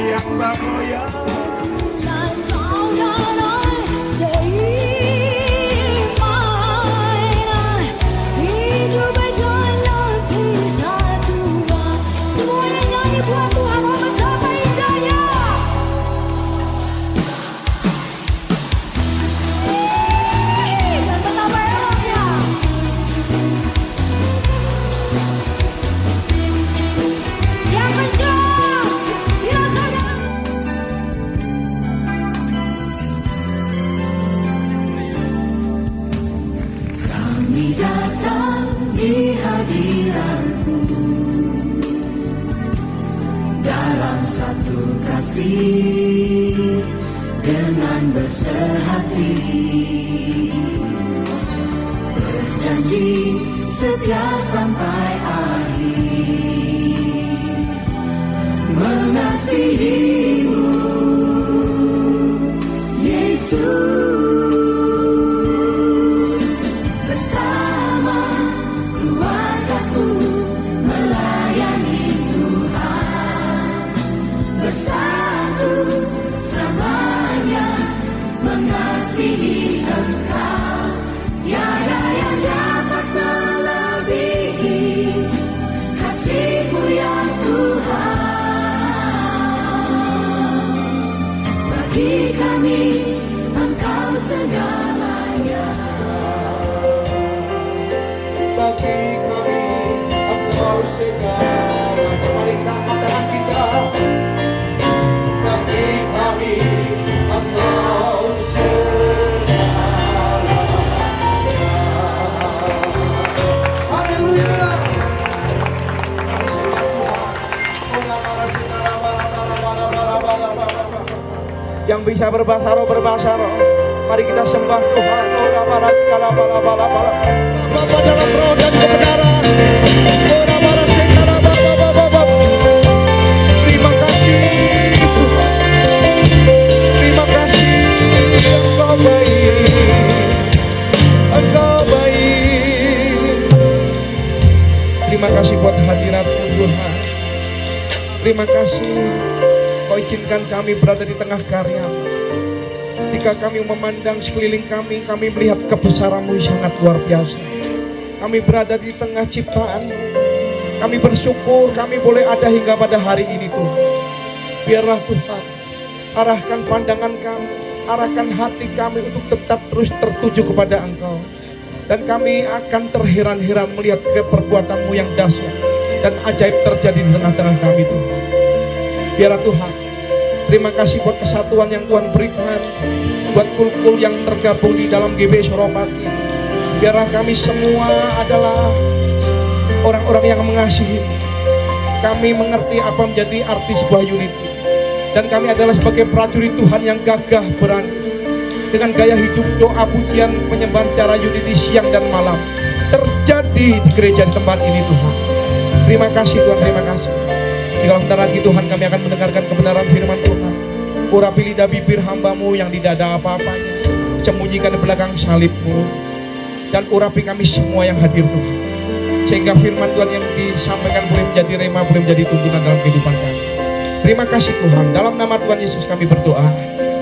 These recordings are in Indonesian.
yang bagoya. Tại sao ta nói sẽ mãi hidup berjalan di satu arah. Semuanya nyanyi buat Tuhan, oh betapa indahnya. Dan betapa eloknya. Yang kencang, ya saudara. Kami datang di hadirat-Mu dalam satu kasih dengan bersehati, berjanji setia sampai akhir, mengasihi-Mu Yesus. Bersama keluargaku melayani Tuhan, bersatu selamanya mengasihi Engkau. Tiada yang dapat melebihi kasih-Mu ya Tuhan. Bagi kami Engkau segalanya. Bagi kami Engkau segalanya. Mari kita angkat tangan kita. Bagi kami Engkau segalanya. Haleluya. Yang bisa berbahasa roh, berbahasa roh. Mari kita sembah Tuhan. Bapa dalam roh dan kebenaran. Terima kasih Tuhan. Terima kasih Engkau baik. Engkau baik. Terima kasih buat hadirat-Mu Tuhan. Terima kasih Kau izinkan kami berada di tengah karya. Jika kami memandang sekeliling kami melihat kebesaran-Mu sangat luar biasa. Kami berada di tengah ciptaan. Kami bersyukur kami boleh ada hingga pada hari ini Tuhan. Biarlah Tuhan arahkan pandangan kami, arahkan hati kami untuk tetap terus tertuju kepada Engkau. Dan kami akan terheran-heran melihat perbuatan-Mu yang dahsyat dan ajaib terjadi di tengah-tengah kami Tuhan. Biarlah Tuhan, terima kasih buat kesatuan yang Tuhan berikan, buat kul-kul yang tergabung di dalam GBI Suropati. Biarlah kami semua adalah orang-orang yang mengasihi. Kami mengerti apa menjadi arti sebuah unity. Dan kami adalah sebagai prajurit Tuhan yang gagah berani. Dengan gaya hidup, doa, pujian, penyembahan cara unity siang dan malam terjadi di gereja di tempat ini Tuhan. Terima kasih Tuhan, terima kasih. Jika sebentar lagi Tuhan kami akan mendengarkan kebenaran firman Tuhan. Urapi lidah bibir hamba-Mu yang tidak ada apa-apanya, sembunyikan di belakang salib-Mu. Dan urapi kami semua yang hadir Tuhan, sehingga firman Tuhan yang disampaikan boleh menjadi rema, boleh menjadi tuntunan dalam kehidupan kami. Terima kasih Tuhan, dalam nama Tuhan Yesus kami berdoa.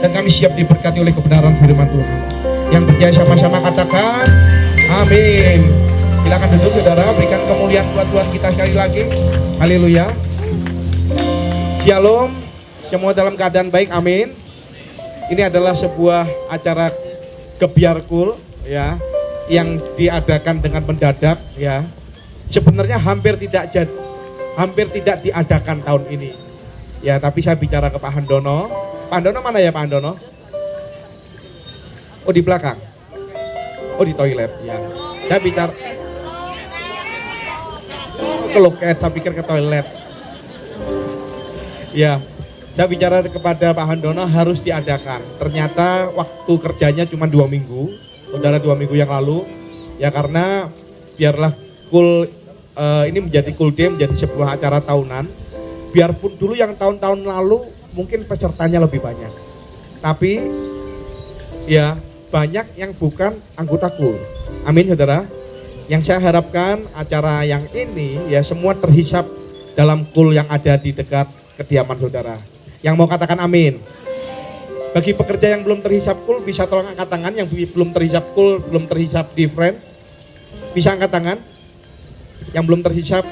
Dan kami siap diberkati oleh kebenaran firman Tuhan. Yang percaya sama-sama katakan amin. Silakan duduk saudara, berikan kemuliaan buat Tuhan kita sekali lagi. Haleluya. Shalom, semua dalam keadaan baik, amin. Ini adalah sebuah acara kebiarkul ya, yang diadakan dengan mendadak ya. Sebenarnya hampir tidak diadakan tahun ini. Ya, tapi saya bicara ke Pak Handono. Pak Handono mana ya Pak Handono? Oh di belakang. Oh di toilet ya. Saya bicara ke loket, saya pikir ke toilet. Ya, saya bicara kepada Pak Handono harus diadakan. Ternyata waktu kerjanya cuma 2 minggu, saudara 2 minggu yang lalu. Ya karena biarlah ini menjadi Cool Day, menjadi sebuah acara tahunan. Biarpun dulu yang tahun-tahun lalu mungkin pesertanya lebih banyak. Tapi ya banyak yang bukan anggota Cool. Amin saudara. Yang saya harapkan acara yang ini ya semua terhisap dalam Cool yang ada di dekat kediaman saudara. Yang mau katakan amin. Bagi pekerja yang belum terhisap kul, bisa tolong angkat tangan. Yang belum terhisap kul, belum terhisap different, bisa angkat tangan. Yang belum terhisap,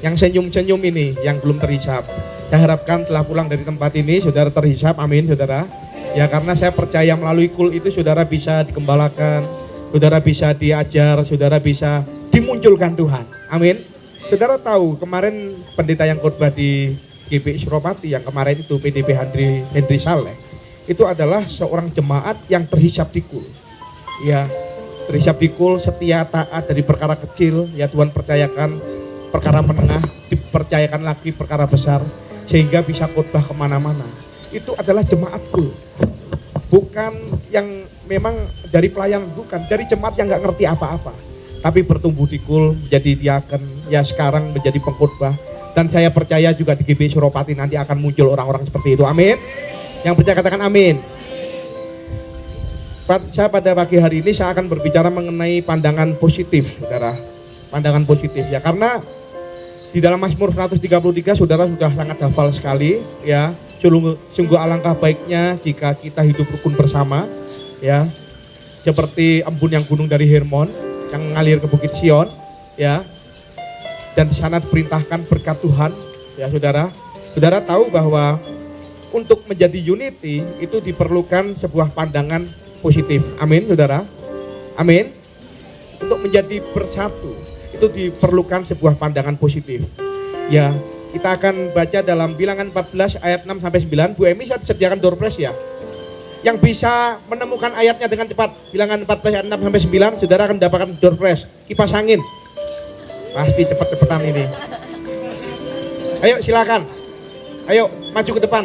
yang senyum-senyum ini, yang belum terhisap. Saya harapkan setelah pulang dari tempat ini, saudara terhisap, amin saudara. Ya, karena saya percaya melalui kul itu saudara bisa dikembalakan, saudara bisa diajar, saudara bisa dimunculkan Tuhan, amin. Saudara tahu kemarin pendeta yang khotbah di GBI Suropati yang kemarin itu PDP Hendri Saleh, itu adalah seorang jemaat yang terhisap di kul. Ya, terhisap di kul, setia, taat dari perkara kecil, ya Tuhan percayakan perkara menengah, dipercayakan lagi perkara besar, sehingga bisa khotbah kemana-mana. Itu adalah jemaat kul, bukan yang memang dari pelayan, bukan dari jemaat yang nggak ngerti apa-apa, tapi bertumbuh di kul, menjadi diaken, ya sekarang menjadi pengkhotbah. Dan saya percaya juga di GBI Suropati nanti akan muncul orang-orang seperti itu, amin. Yang percaya katakan amin. Saya pada pagi hari ini saya akan berbicara mengenai pandangan positif, saudara. Pandangan positif, ya, karena di dalam Mazmur 133 saudara sudah sangat hafal sekali, ya. Sungguh alangkah baiknya jika kita hidup rukun bersama, ya. Seperti embun yang gunung dari Hermon yang mengalir ke Bukit Sion, ya. Dan di sana diperintahkan berkat Tuhan, ya saudara. Saudara tahu bahwa untuk menjadi unity itu diperlukan sebuah pandangan positif, amin saudara, amin. Untuk menjadi bersatu itu diperlukan sebuah pandangan positif. Ya, kita akan baca dalam Bilangan 14 ayat 6 sampai 9. Bu Emi, saya disediakan door prize ya. Yang bisa menemukan ayatnya dengan cepat, Bilangan 14 ayat 6 sampai 9, saudara akan mendapatkan door prize, kipas angin. Pasti cepet-cepetan ini. Ayo silakan. Ayo maju ke depan.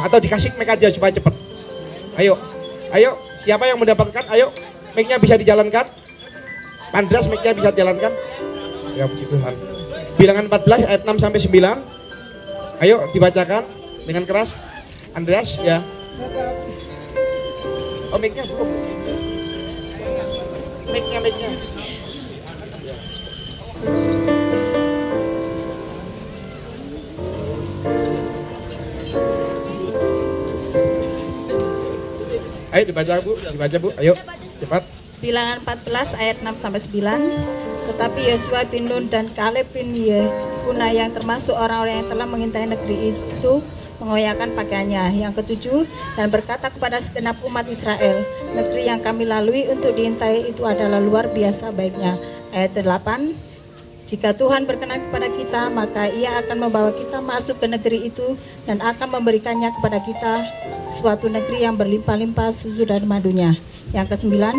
Atau dikasih mic aja supaya cepet. Ayo. Ayo, siapa yang mendapatkan? Ayo, mic-nya bisa dijalankan. Andreas, mic-nya bisa dijalankan. Ya puji Tuhan. Bilangan 14 ayat 6 sampai 9. Ayo dibacakan dengan keras. Andreas, ya. Oh, mic-nya belum. Mic-nya. Ayo dibaca Bu, ayo cepat. Bilangan 14 ayat 6 sampai 9. Tetapi Yosua bin Nun dan Kaleb bin Yefune yang termasuk orang-orang yang telah mengintai negeri itu mengoyakkan pakaiannya. Yang ketujuh, dan berkata kepada segenap umat Israel, negeri yang kami lalui untuk diintai itu adalah luar biasa baiknya. Ayat 8, jika Tuhan berkenan kepada kita, maka Ia akan membawa kita masuk ke negeri itu dan akan memberikannya kepada kita suatu negeri yang berlimpah-limpah susu dan madunya. Yang kesembilan,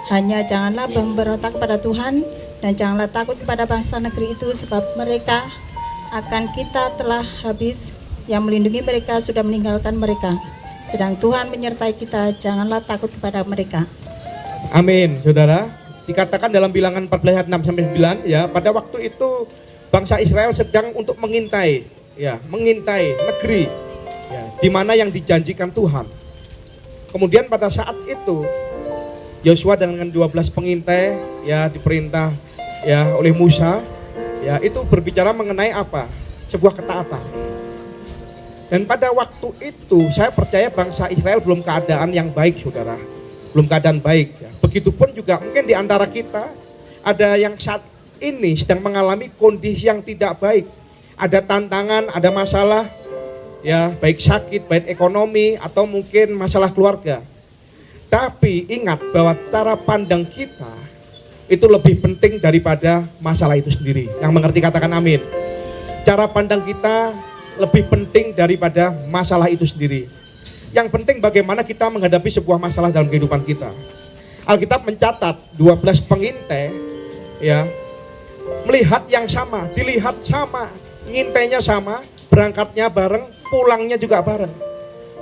hanya janganlah memberontak kepada Tuhan dan janganlah takut kepada bangsa negeri itu, sebab mereka akan kita telah habis, yang melindungi mereka sudah meninggalkan mereka. Sedang Tuhan menyertai kita, janganlah takut kepada mereka. Amin, saudara. Dikatakan dalam Bilangan 14 ayat 6 sampai 9, ya, pada waktu itu bangsa Israel sedang untuk mengintai, ya, mengintai negeri, ya, di mana yang dijanjikan Tuhan. Kemudian pada saat itu Yosua dengan 12 pengintai, ya, diperintah, ya, oleh Musa, ya, itu berbicara mengenai apa? Sebuah ketaatan. Dan pada waktu itu saya percaya bangsa Israel belum keadaan yang baik, saudara. Belum keadaan baik, ya. Begitupun juga mungkin di antara kita ada yang saat ini sedang mengalami kondisi yang tidak baik. Ada tantangan, ada masalah, ya, baik sakit, baik ekonomi, atau mungkin masalah keluarga. Tapi ingat bahwa cara pandang kita itu lebih penting daripada masalah itu sendiri. Yang mengerti katakan amin. Cara pandang kita lebih penting daripada masalah itu sendiri. Yang penting bagaimana kita menghadapi sebuah masalah dalam kehidupan kita. Alkitab mencatat 12 pengintai, ya, melihat yang sama, dilihat sama, ngintainya sama, berangkatnya bareng, pulangnya juga bareng.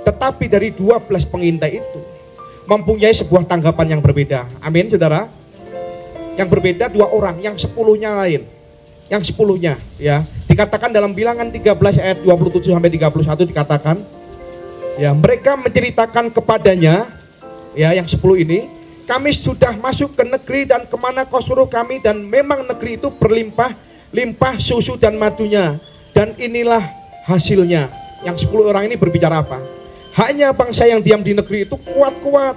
Tetapi dari 12 pengintai itu mempunyai sebuah tanggapan yang berbeda. Amin, saudara. Yang berbeda 2 orang, yang 10-nya lain. Yang 10-nya, ya, dikatakan dalam Bilangan 13 ayat 27 sampai 31 dikatakan, ya, mereka menceritakan kepadanya, ya, yang 10 ini, kami sudah masuk ke negeri dan kemana kau suruh kami, dan memang negeri itu berlimpah-limpah susu dan madunya, Dan inilah hasilnya. Yang 10 orang ini berbicara apa? Hanya bangsa yang diam di negeri itu kuat-kuat,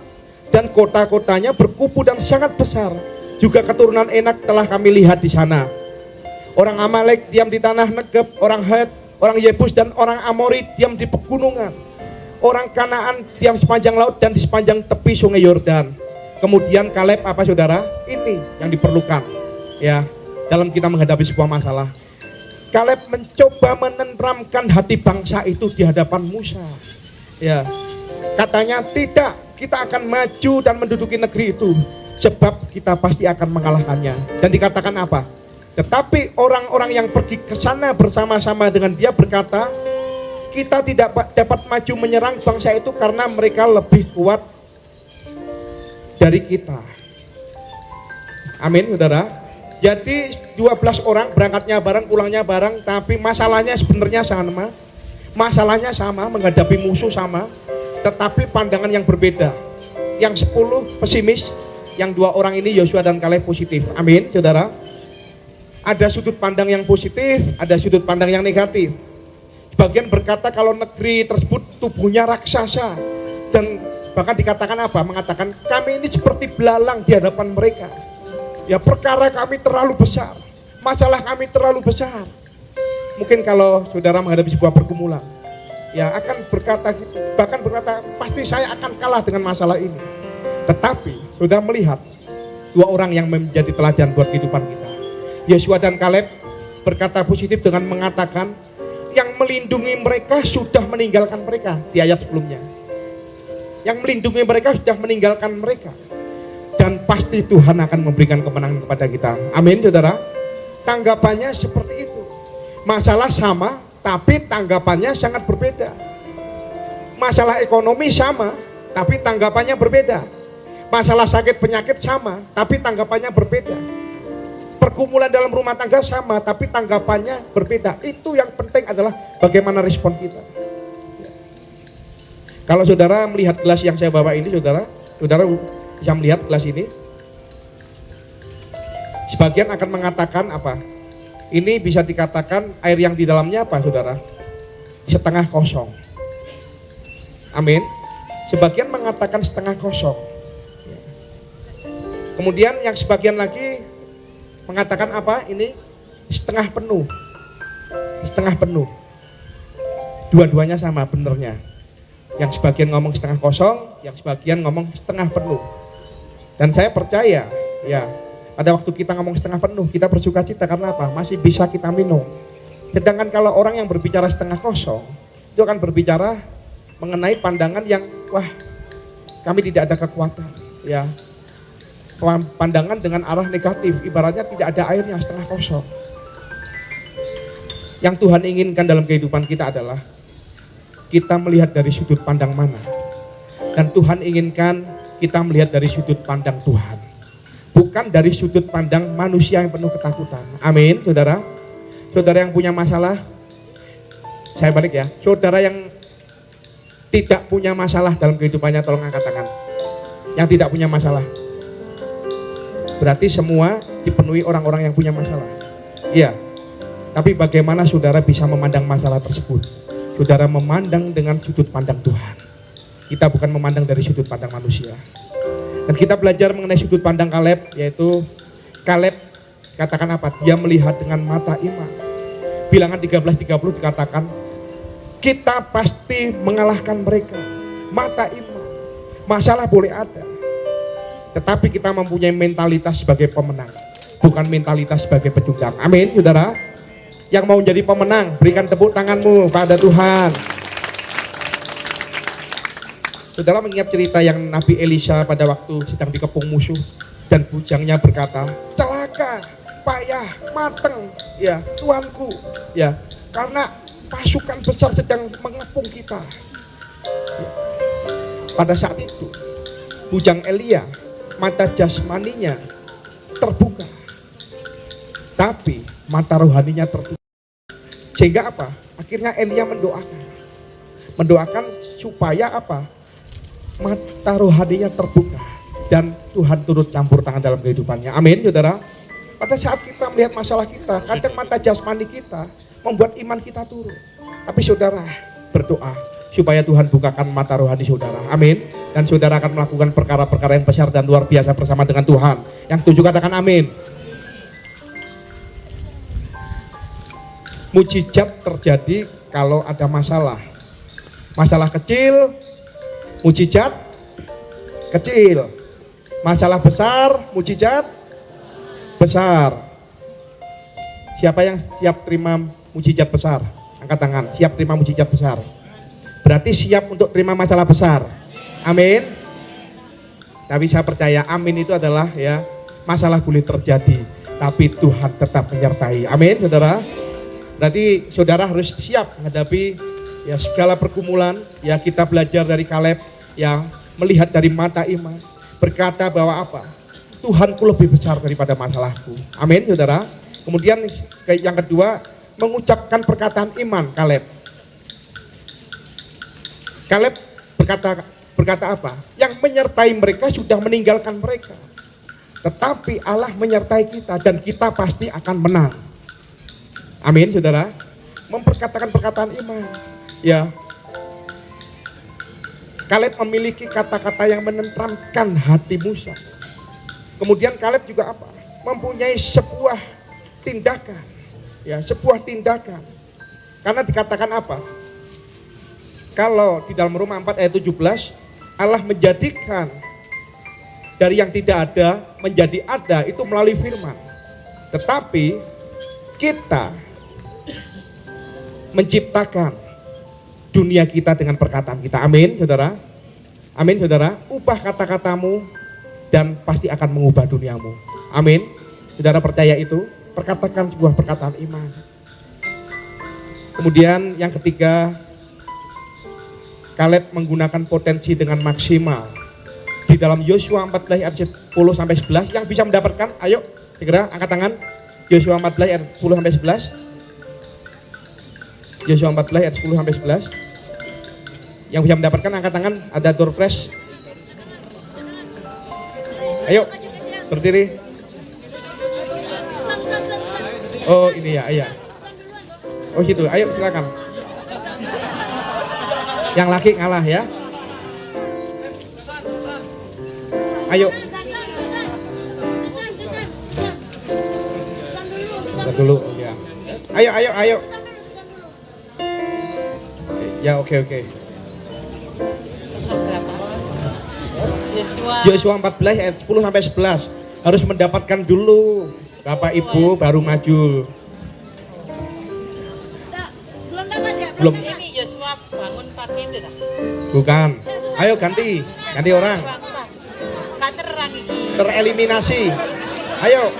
dan kota-kotanya berkubu dan sangat besar. Juga keturunan Enak telah kami lihat di sana. Orang Amalek diam di tanah Negeb, orang Het, orang Yebus dan orang Amori diam di pegunungan. Orang Kanaan diam sepanjang laut dan di sepanjang tepi sungai Yordan. Kemudian Kaleb apa saudara? Ini yang diperlukan ya dalam kita menghadapi sebuah masalah. Kaleb mencoba menenteramkan hati bangsa itu di hadapan Musa. Ya, katanya tidak, kita akan maju dan menduduki negeri itu, sebab kita pasti akan mengalahkannya. Dan dikatakan apa? Tetapi orang-orang yang pergi ke sana bersama-sama dengan dia berkata, kita tidak dapat maju menyerang bangsa itu karena mereka lebih kuat dari kita. Amin, saudara. Jadi 12 orang berangkatnya bareng, pulangnya bareng, tapi masalahnya sebenarnya sama. Masalahnya sama, menghadapi musuh sama, tetapi pandangan yang berbeda. Yang 10 pesimis, yang 2 orang ini Yosua dan Kaleb positif. Amin, saudara. Ada sudut pandang yang positif, ada sudut pandang yang negatif. Sebagian berkata kalau negeri tersebut tubuhnya raksasa, dan bahkan dikatakan apa? Mengatakan kami ini seperti belalang di hadapan mereka. Ya, perkara kami terlalu besar, masalah kami terlalu besar. Mungkin kalau saudara menghadapi sebuah pergumulan, ya akan berkata gitu, bahkan berkata pasti saya akan kalah dengan masalah ini. Tetapi saudara melihat 2 orang yang menjadi teladan buat kehidupan kita. Yosua dan Kaleb berkata positif dengan mengatakan yang melindungi mereka sudah meninggalkan mereka di ayat sebelumnya. Yang melindungi mereka sudah meninggalkan mereka. Dan pasti Tuhan akan memberikan kemenangan kepada kita. Amin, saudara. Tanggapannya seperti itu. Masalah sama, tapi tanggapannya sangat berbeda. Masalah ekonomi sama, tapi tanggapannya berbeda. Masalah sakit penyakit sama, tapi tanggapannya berbeda. Pergumulan dalam rumah tangga sama, tapi tanggapannya berbeda. Itu yang penting adalah bagaimana respon kita. Kalau saudara melihat gelas yang saya bawa ini, saudara bisa melihat gelas ini. Sebagian akan mengatakan apa? Ini bisa dikatakan air yang di dalamnya apa, saudara? Setengah kosong. Amin. Sebagian mengatakan setengah kosong. Kemudian yang sebagian lagi mengatakan apa? Ini setengah penuh. Setengah penuh. Dua-duanya sama benernya. Yang sebagian ngomong setengah kosong, yang sebagian ngomong setengah penuh. Dan saya percaya, ya, pada waktu kita ngomong setengah penuh, kita bersuka cita karena apa? Masih bisa kita minum. Sedangkan kalau orang yang berbicara setengah kosong, itu akan berbicara mengenai pandangan yang, wah, kami tidak ada kekuatan, ya. Pandangan dengan arah negatif, ibaratnya tidak ada airnya, setengah kosong. Yang Tuhan inginkan dalam kehidupan kita adalah kita melihat dari sudut pandang mana. Dan Tuhan inginkan kita melihat dari sudut pandang Tuhan, bukan dari sudut pandang manusia yang penuh ketakutan. Amin, saudara. Saudara yang punya masalah, saya balik ya. Saudara yang tidak punya masalah dalam kehidupannya, tolong angkat tangan. Yang tidak punya masalah, berarti semua dipenuhi orang-orang yang punya masalah. Iya. Tapi bagaimana saudara bisa memandang masalah tersebut? Saudara memandang dengan sudut pandang Tuhan. Kita bukan memandang dari sudut pandang manusia. Dan kita belajar mengenai sudut pandang Kaleb, yaitu Kaleb katakan apa? Dia melihat dengan mata iman. Bilangan 13:30 dikatakan, kita pasti mengalahkan mereka. Mata iman. Masalah boleh ada, tetapi kita mempunyai mentalitas sebagai pemenang, bukan mentalitas sebagai pecundang. Amin, saudara. Yang mau jadi pemenang, berikan tepuk tanganmu pada Tuhan. Saudara mengingat cerita yang Nabi Elisa pada waktu sedang dikepung musuh dan bujangnya berkata, celaka, payah, mateng, ya Tuanku, ya karena pasukan besar sedang mengepung kita. Pada saat itu, bujang Elia, mata jasmaninya terbuka, tapi mata rohaninya tertutup. Sehingga apa? Akhirnya Elia mendoakan supaya apa? Mata rohaninya terbuka dan Tuhan turut campur tangan dalam kehidupannya. Amin, saudara. Pada saat kita melihat masalah kita, kadang mata jasmani kita membuat iman kita turun. Tapi saudara berdoa supaya Tuhan bukakan mata rohani saudara. Amin. Dan saudara akan melakukan perkara-perkara yang besar dan luar biasa bersama dengan Tuhan. Yang setuju katakan amin. Mujizat terjadi kalau ada masalah. Masalah kecil, mujizat kecil. Masalah besar, mujizat besar. Siapa yang siap terima mujizat besar? Angkat tangan, siap terima mujizat besar. Berarti siap untuk terima masalah besar. Amin. Tapi saya percaya amin itu adalah ya, masalah boleh terjadi, tapi Tuhan tetap menyertai. Amin, saudara. Berarti saudara harus siap menghadapi ya segala pergumulan. Ya kita belajar dari Kaleb yang melihat dari mata iman, berkata bahwa apa? Tuhanku lebih besar daripada masalahku. Amin, saudara. Kemudian yang kedua, mengucapkan perkataan iman Kaleb. Kaleb berkata apa? Yang menyertai mereka sudah meninggalkan mereka. Tetapi Allah menyertai kita dan kita pasti akan menang. Amin, saudara. Memperkatakan perkataan iman. Ya. Kaleb memiliki kata-kata yang menenteramkan hati Musa. Kemudian Kaleb juga apa? Mempunyai sebuah tindakan. Ya, sebuah tindakan. Karena dikatakan apa? Kalau di dalam Roma 4 ayat 17, Allah menjadikan dari yang tidak ada menjadi ada itu melalui firman. Tetapi kita menciptakan dunia kita dengan perkataan kita. Amin, saudara. Amin, saudara. Ubah kata-katamu dan pasti akan mengubah duniamu. Amin. Saudara percaya itu? Perkatakan sebuah perkataan iman. Kemudian yang ketiga, Kaleb menggunakan potensi dengan maksimal. Di dalam Yosua 14 ayat 10 sampai 11 yang bisa mendapatkan, ayo segera angkat tangan. Yosua 14 ayat 10 sampai 11. Yosua 14 ayat 10 sampai 11. Yang bisa mendapatkan angkat tangan, ada door prize. Ayo berdiri. Oh ini ya, iya. Oh situ, ayo silakan. Yang laki ngalah ya. Ayo. Dulu ya. Ayo. Ya oke. Yosua 14 ayat 10 sampai 11. Harus mendapatkan dulu. Bapak Ibu baru maju. Belum dapat ya? Belum. Ini Yosua bangun pagi itu dah. Bukan. Ayo ganti orang. Nggak terang ini. Tereliminasi. Ayo.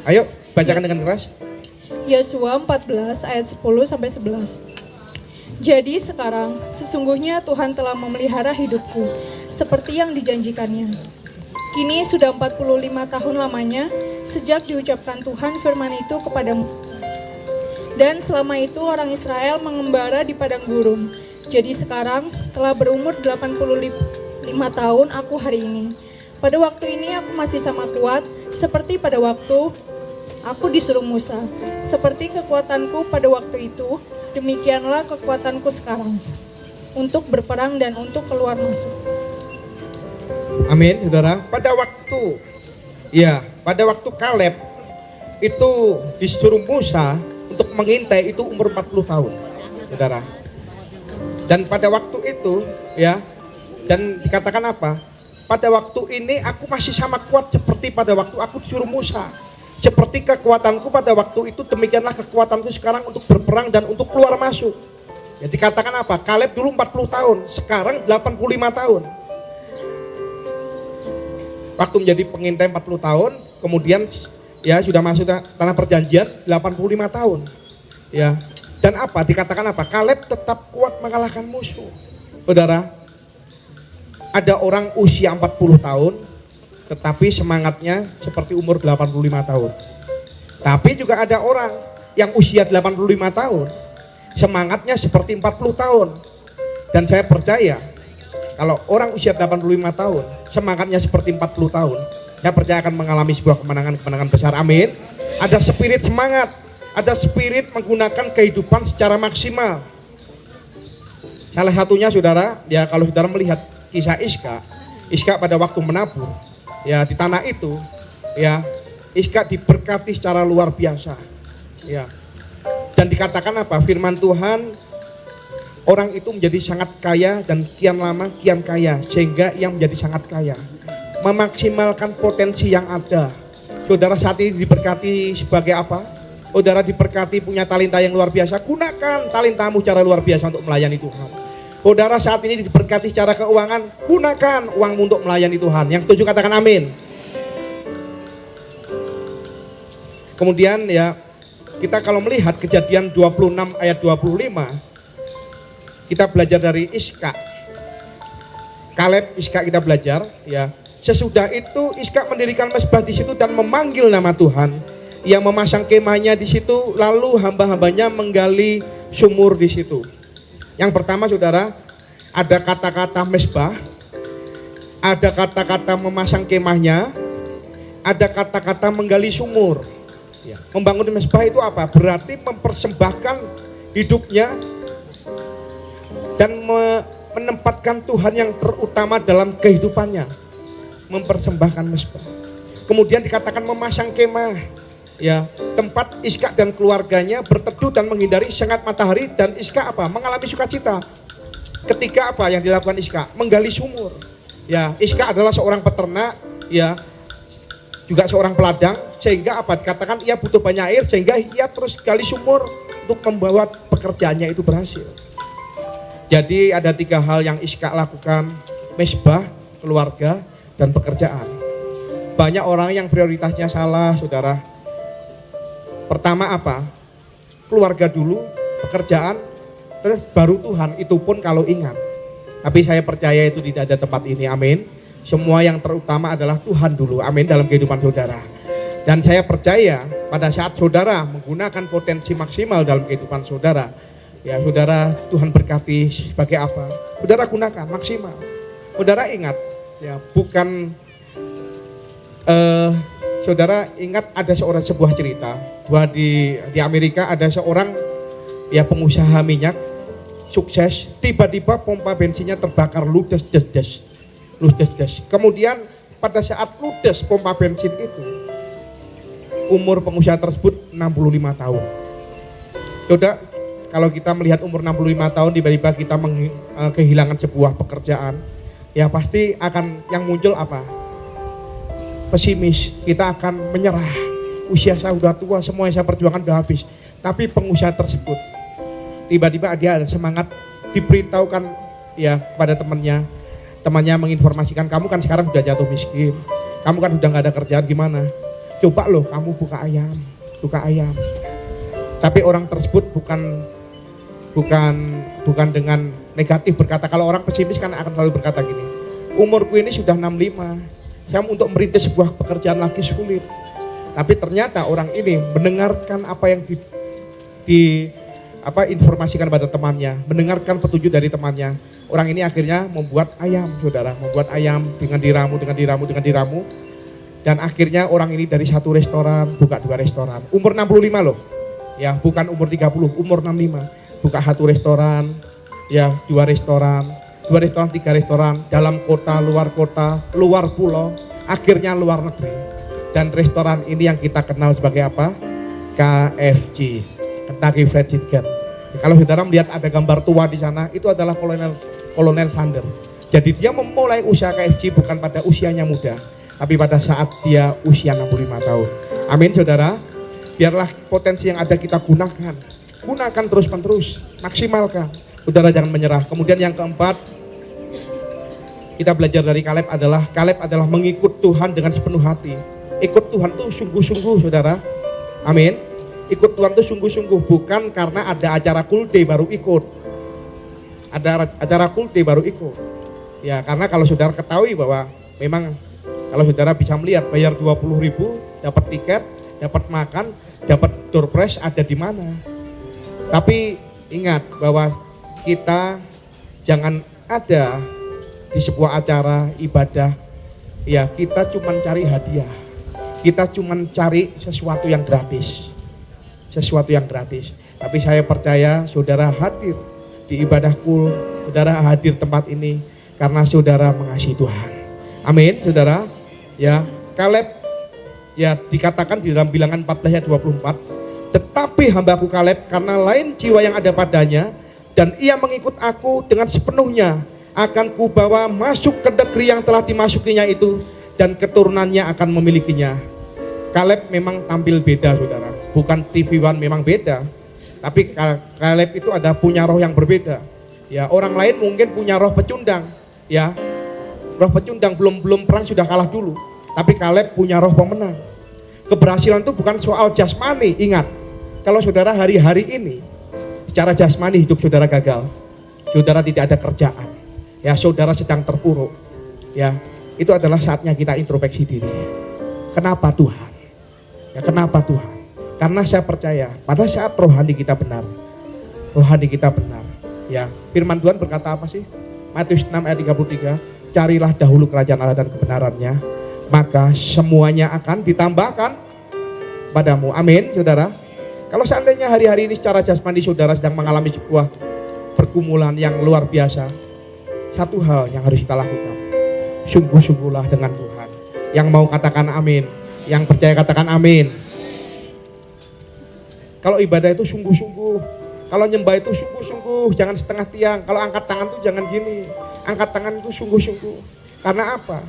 Ayo, bacakan dengan keras. Yosua 14 ayat 10 sampai 11. Jadi sekarang sesungguhnya Tuhan telah memelihara hidupku seperti yang dijanjikannya. Kini sudah 45 tahun lamanya sejak diucapkan Tuhan firman itu kepadamu. Dan selama itu orang Israel mengembara di padang gurun. Jadi sekarang telah berumur 85 tahun aku hari ini. Pada waktu ini aku masih sama kuat seperti pada waktu aku disuruh Musa. Seperti kekuatanku pada waktu itu, demikianlah kekuatanku sekarang. Untuk berperang dan untuk keluar masuk. Amin, saudara. Pada waktu Kaleb itu disuruh Musa untuk mengintai itu umur 40 tahun, saudara. Dan pada waktu itu, ya, dan dikatakan apa? Pada waktu ini aku masih sama kuat seperti pada waktu aku disuruh Musa. Seperti kekuatanku pada waktu itu, demikianlah kekuatanku sekarang untuk berperang dan untuk keluar masuk. Ya, dikatakan apa? Kaleb dulu 40 tahun, sekarang 85 tahun. Waktu menjadi pengintai 40 tahun, kemudian ya sudah masuk tanah perjanjian 85 tahun. Ya. Dan apa? Dikatakan apa? Kaleb tetap kuat mengalahkan musuh. Saudara, ada orang usia 40 tahun, tetapi semangatnya seperti umur 85 tahun. Tapi juga ada orang yang usia 85 tahun, semangatnya seperti 40 tahun. Dan saya percaya kalau orang usia 85 tahun semangatnya seperti 40 tahun, saya percaya akan mengalami sebuah kemenangan besar. Amin. Ada spirit semangat, ada spirit menggunakan kehidupan secara maksimal. Salah satunya saudara, ya kalau saudara melihat kisah Iska pada waktu menabur, ya di tanah itu, ya Iska diberkati secara luar biasa, ya. Dan dikatakan apa? Firman Tuhan, orang itu menjadi sangat kaya dan kian lama kian kaya, sehingga ia menjadi sangat kaya, memaksimalkan potensi yang ada. Saudara saat ini diberkati sebagai apa? Saudara diberkati punya talenta yang luar biasa, gunakan talentamu secara luar biasa untuk melayani Tuhan. Saudara saat ini diberkati secara keuangan, gunakan uangmu untuk melayani Tuhan. Yang setuju katakan amin. Kemudian ya, kita kalau melihat Kejadian 26 ayat 25, kita belajar dari Iska. Kaleb, Iska kita belajar, ya. Sesudah itu Iska mendirikan mezbah di situ dan memanggil nama Tuhan. Ia memasang kemahnya di situ, lalu hamba-hambanya menggali sumur di situ. Yang pertama saudara, ada kata-kata mezbah, ada kata-kata memasang kemahnya, ada kata-kata menggali sumur. Ya. Membangun mezbah itu apa? Berarti mempersembahkan hidupnya dan menempatkan Tuhan yang terutama dalam kehidupannya. Mempersembahkan mezbah. Kemudian dikatakan memasang kemah, ya, tempat Iska dan keluarganya berteduh dan menghindari sengat matahari. Dan Iska apa? Mengalami sukacita. Ketika apa yang dilakukan Iska? Menggali sumur. Ya, Iska adalah seorang peternak, ya, juga seorang peladang, sehingga apa? Dikatakan ia butuh banyak air, sehingga ia terus gali sumur untuk membuat pekerjaannya itu berhasil. Jadi ada 3 hal yang Iska lakukan: mezbah, keluarga, dan pekerjaan. Banyak orang yang prioritasnya salah, saudara. Pertama apa? Keluarga dulu, pekerjaan, terus baru Tuhan, itu pun kalau ingat. Tapi saya percaya itu tidak ada tempat ini, amin. Semua yang terutama adalah Tuhan dulu, amin, dalam kehidupan saudara. Dan saya percaya pada saat saudara menggunakan potensi maksimal dalam kehidupan saudara, ya saudara, Tuhan berkati sebagai apa? Saudara gunakan maksimal. Saudara ingat, ya bukan saudara ingat ada sebuah cerita bahwa di Amerika ada seorang ya pengusaha minyak sukses, tiba-tiba pompa bensinnya terbakar, ludes. Kemudian pada saat ludes pompa bensin itu, umur pengusaha tersebut 65 tahun. Saudara, kalau kita melihat umur 65 tahun tiba-tiba kita kehilangan sebuah pekerjaan, ya pasti akan yang muncul apa? Pesimis, kita akan menyerah. Usia saya sudah tua, semua yang saya perjuangkan sudah habis. Tapi pengusaha tersebut tiba-tiba dia ada semangat, diberitahukan ya pada temannya menginformasikan, kamu kan sekarang sudah jatuh miskin, kamu kan sudah nggak ada kerjaan, gimana? Coba loh kamu buka ayam. Tapi orang tersebut bukan dengan negatif berkata. Kalau orang pesimis kan akan selalu berkata gini, umurku ini sudah 65, saya untuk merintis sebuah pekerjaan lagi sulit. Tapi ternyata orang ini mendengarkan apa yang informasikan pada temannya, mendengarkan petunjuk dari temannya. Orang ini akhirnya membuat ayam, saudara, membuat ayam dengan diramu. Dan akhirnya orang ini dari satu restoran buka 2 restoran. Umur 65 loh, ya bukan umur 30, umur 65. Buka 1 restoran, ya 2 restoran, 3 restoran, dalam kota, luar pulau, akhirnya luar negeri. Dan restoran ini yang kita kenal sebagai apa? KFC, Kentucky Fried Chicken. Kalau saudara melihat ada gambar tua di sana, itu adalah Kolonel Sanders. Jadi dia memulai usaha KFC bukan pada usianya muda, tapi pada saat dia usia 65 tahun. Amin saudara. Biarlah potensi yang ada kita gunakan terus-menerus, maksimalkan. Saudara jangan menyerah. Kemudian yang keempat, kita belajar dari Kaleb adalah mengikut Tuhan dengan sepenuh hati. Ikut Tuhan tuh sungguh-sungguh saudara. Amin. Ikut Tuhan tuh sungguh-sungguh, bukan karena ada acara cool day baru ikut. Ada acara cool day baru ikut. Ya karena kalau saudara ketahui bahwa memang kalau saudara bisa melihat bayar 20.000 dapat tiket, dapat makan, dapat door prize ada di mana. Tapi ingat bahwa kita jangan ada di sebuah acara ibadah, ya kita cuma cari hadiah, kita cuma cari sesuatu yang gratis, Tapi saya percaya saudara hadir di ibadahku, saudara hadir tempat ini karena saudara mengasihi Tuhan. Amin, saudara. Ya, Kaleb ya dikatakan di dalam Bilangan 14 ayat 24, tetapi hambaku Kaleb karena lain jiwa yang ada padanya dan ia mengikut aku dengan sepenuhnya, akan kubawa masuk ke negeri yang telah dimasukinya itu dan keturunannya akan memilikinya. Kaleb memang tampil beda, saudara. Bukan TV One memang beda. Tapi Kaleb itu ada punya roh yang berbeda. Ya, orang lain mungkin punya roh pecundang. Ya, roh pecundang belum perang sudah kalah dulu. Tapi Kaleb punya roh pemenang. Keberhasilan itu bukan soal jasmani. Ingat, kalau saudara hari-hari ini secara jasmani hidup saudara gagal, saudara tidak ada kerjaan, ya saudara sedang terpuruk, ya itu adalah saatnya kita introspeksi diri. Kenapa Tuhan? Ya kenapa Tuhan? Karena saya percaya pada saat rohani kita benar, ya firman Tuhan berkata apa sih? Matius 6 ayat 33, carilah dahulu kerajaan Allah dan kebenarannya, maka semuanya akan ditambahkan padamu. Amin, saudara. Kalau seandainya hari-hari ini secara jasmani saudara sedang mengalami sebuah pergumulan yang luar biasa, satu hal yang harus kita lakukan, sungguh-sungguhlah dengan Tuhan. Yang mau katakan amin, yang percaya katakan amin. Kalau ibadah itu sungguh-sungguh, kalau nyembah itu sungguh-sungguh, jangan setengah tiang. Kalau angkat tangan itu jangan gini, angkat tangan itu sungguh-sungguh. Karena apa?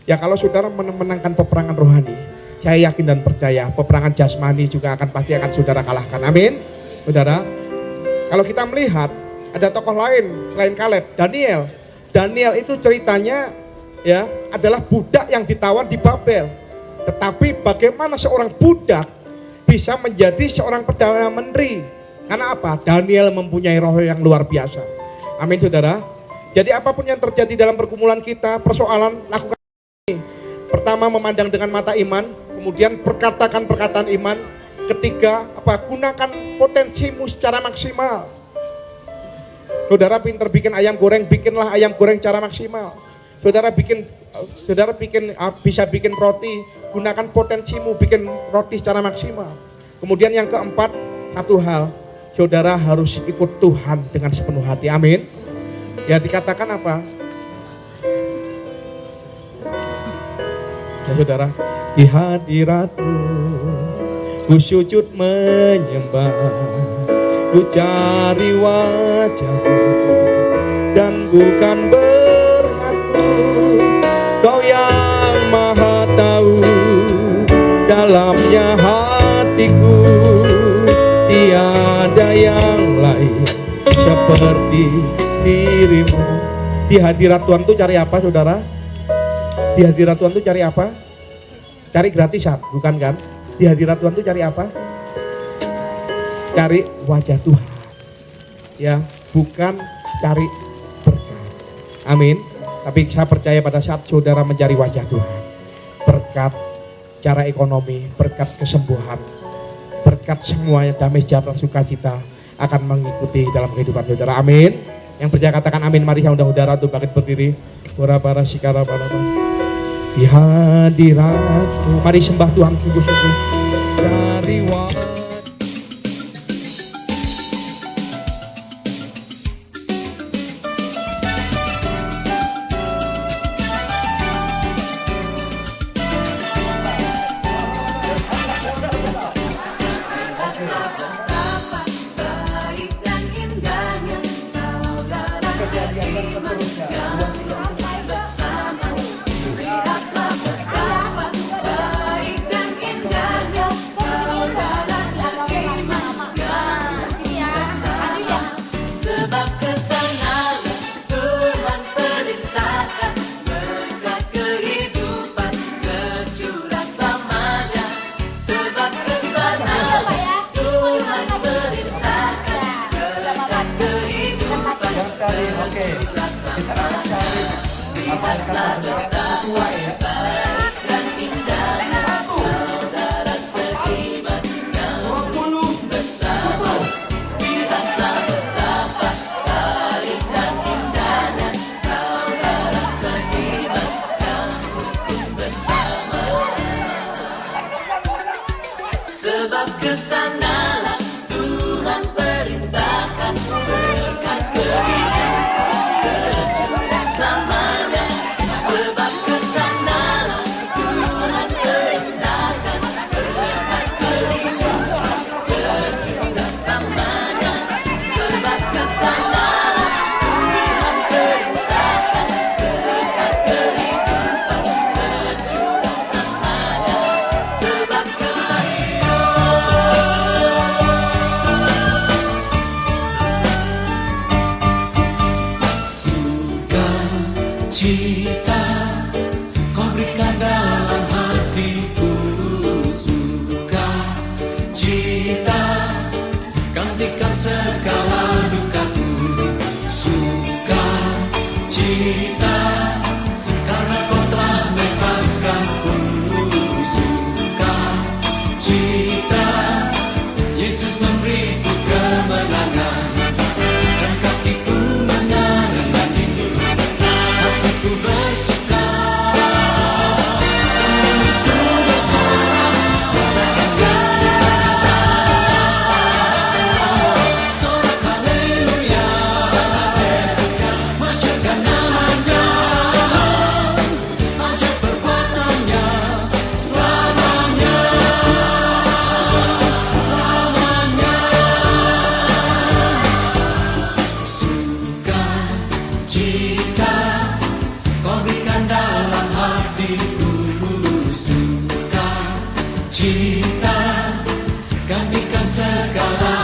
Ya kalau saudara memenangkan peperangan rohani, saya yakin dan percaya peperangan jasmani juga pasti akan saudara kalahkan. Amin, saudara. Kalau kita melihat ada tokoh lain selain Kaleb, Daniel. Daniel itu ceritanya ya adalah budak yang ditawan di Babel. Tetapi bagaimana seorang budak bisa menjadi seorang perdana menteri? Karena apa? Daniel mempunyai roh yang luar biasa. Amin, saudara. Jadi apapun yang terjadi dalam pergumulan kita, persoalan, lakukan ini. Pertama, memandang dengan mata iman. Kemudian perkatakan perkataan iman. Ketiga, gunakan potensimu secara maksimal. Saudara pinter bikin ayam goreng, bikinlah ayam goreng secara maksimal. Saudara bisa bikin roti, gunakan potensimu bikin roti secara maksimal. Kemudian yang keempat, satu hal, saudara harus ikut Tuhan dengan sepenuh hati. Amin. Ya dikatakan apa? Ya saudara, di hadiratmu ku sujud menyembah, ku cari wajahmu dan bukan berlaku. Kau yang maha tahu dalamnya hatiku, tiada yang lain seperti dirimu. Di hadirat Tuhan tuh cari apa, saudara? Di hadirat Tuhan tuh cari apa? Cari gratisan, bukan kan? Di hadirat Tuhan tuh cari apa? Cari wajah Tuhan. Ya, bukan cari berkat. Amin. Tapi saya percaya pada saat saudara mencari wajah Tuhan, berkat cara ekonomi, berkat kesembuhan, berkat semuanya damai sejahtera sukacita akan mengikuti dalam kehidupan saudara. Amin. Yang percaya katakan amin. Mari saya undang saudara untuk bangkit berdiri. Ora-bara sikara-bara. Di hadiratmu, mari sembah Tuhan sungguh-sungguh. Cari wajah. Cita kau berikan dalam hatiku, suka cita gantikan segala dukaku, suka cita karena kau telah bebaskanku, suka cita Yesus memberiku kemenangan dan kakiku menyerahkan diri, hatiku bersuka dan mulutku bersorak rasakan sorak haleluya, masyurkan namanya, ajaib perbuatannya selamanya, selamanya. Suka cita kau berikan dalam hatiku, suka cita gantikan segala